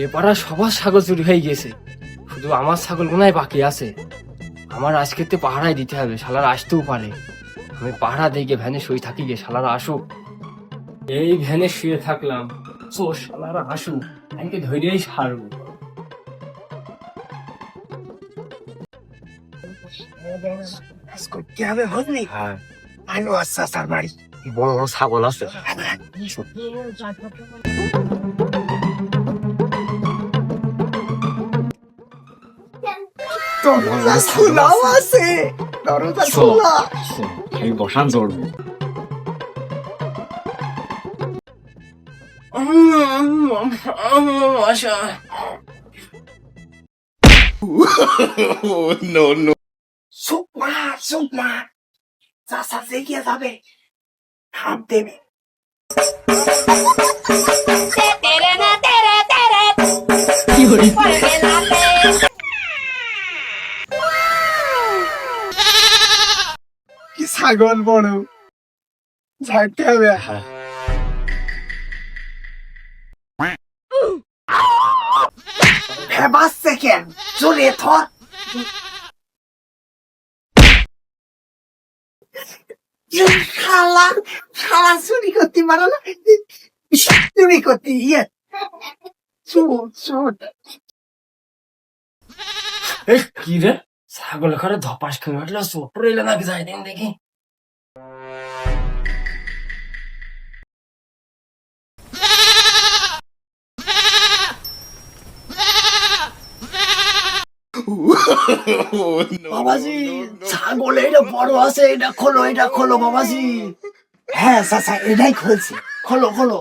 এ পাড়া সবার ছাগল চুরি হয়ে গেছে, শুধু আমার ছাগল গুনাই বাকি আছে। আমার আজকেতে পাহারায় দিতে হবে, শালারা আসতেও পারে। আমি পাহারা দিয়ে গিয়ে ভ্যানে শুয়ে থাকি গে, শালারা আসুক। এই ভ্যানে শুয়ে থাকলাম, চোর শালারা আসুক, আমাকে ধৈর্যই ছাড়বো। করতে হবে বুঝলি? হ্যাঁ, আলো আস্তে তার বাড়ি বড় বড় ছাগল আছে। দরজা খোলাও আছে, দরজা খোলা। আমি বসান চড়বো। চুপ মার চাষা জেগে যাবে, হাত দেবে। কি ছাগল বড়, ঝাড়তে হবে। ভেবাচ্ছে কেন, জোরে ধর। শালা শালা চুরি করতে পারো না, চুরি করতে ইয়ে চোর চোর। কি রে, ছাগল করে ধপাস করে উঠলো, চোর এলে নাকি? যাই দিন দেখি। বাবাজি ছাগল এটা বড় আছে, এটা খোলো, এটা খোলো বাবাজি। হ্যাঁ চাচা এটাই খুলছি, খোলো খোলো।